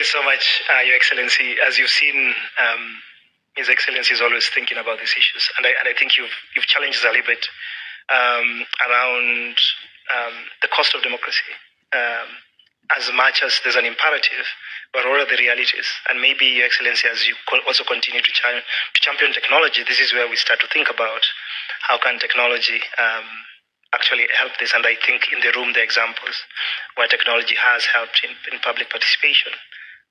you so much, Your Excellency. As you've seen, His Excellency is always thinking about these issues, and I think you've challenged us a little bit around the cost of democracy. As much as there's an imperative, but what are the realities? And maybe, Your Excellency, as you also continue to champion technology, this is where we start to think about how can technology actually help this. And I think in the room, the examples where technology has helped in public participation.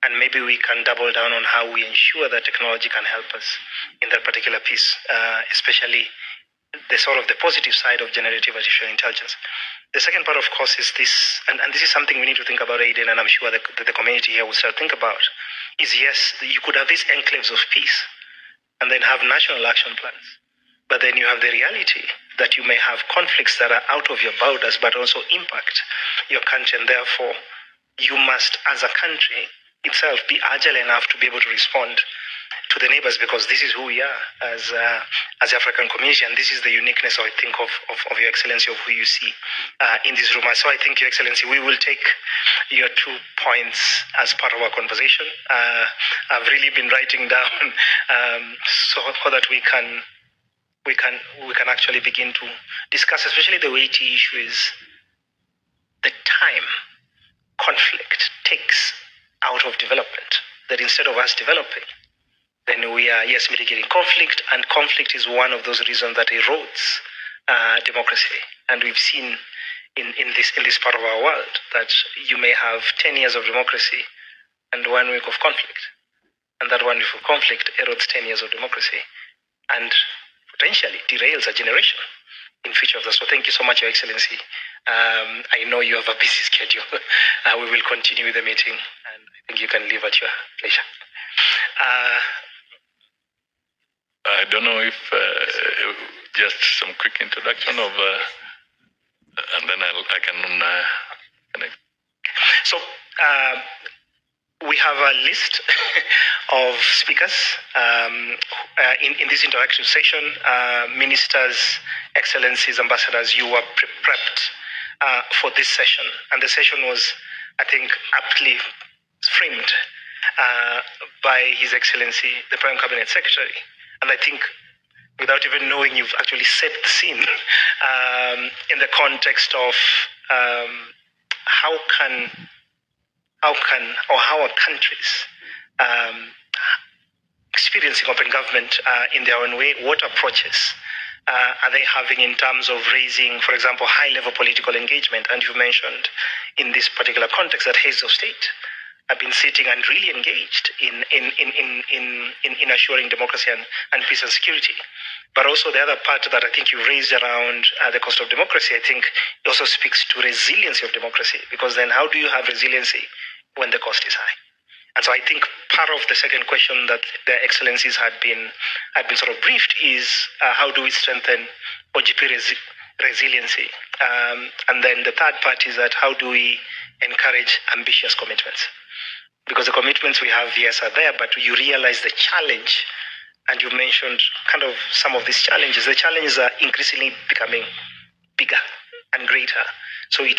And maybe we can double down on how we ensure that technology can help us in that particular piece, especially the sort of the positive side of generative artificial intelligence. The second part, of course, is this, and this is something we need to think about, Aiden, and I'm sure that the community here will start to think about, is yes, you could have these enclaves of peace and then have national action plans. But then you have the reality that you may have conflicts that are out of your borders, but also impact your country. And therefore, you must, as a country itself, be agile enough to be able to respond to the neighbors, because this is who we are as the African community, and this is the uniqueness, I think, of Your Excellency, of who you see in this room. So I think, Your Excellency, we will take your 2 points as part of our conversation. I've really been writing down so that we can actually begin to discuss, especially the weighty issue is the time conflict takes out of development. That instead of us developing, then we are, yes, mitigating conflict, and conflict is one of those reasons that erodes democracy. And we've seen in this part of our world that you may have 10 years of democracy and 1 week of conflict, and that 1 week of conflict erodes 10 years of democracy and potentially derails a generation in future of that. So thank you so much, Your Excellency. I know you have a busy schedule. We will continue with the meeting, and I think you can leave at your leisure. I don't know if just some quick introduction of, and then I can connect. So we have a list of speakers in this interactive session. Ministers, excellencies, ambassadors, you were prepped for this session. And the session was, I think, aptly framed by His Excellency, the Prime Cabinet Secretary. And I think, without even knowing, you've actually set the scene in the context of how are countries experiencing open government in their own way? What approaches are they having in terms of raising, for example, high-level political engagement? And you've mentioned in this particular context that heads of state have been sitting and really engaged in assuring democracy and peace and security. But also the other part that I think you raised around the cost of democracy, I think also speaks to resiliency of democracy, because then how do you have resiliency when the cost is high? And so I think part of the second question that the excellencies had been sort of briefed is how do we strengthen OGP resiliency? And then the third part is that how do we encourage ambitious commitments? Because the commitments we have, yes, are there, but you realize the challenge, and you mentioned kind of some of these challenges. The challenges are increasingly becoming bigger and greater. So it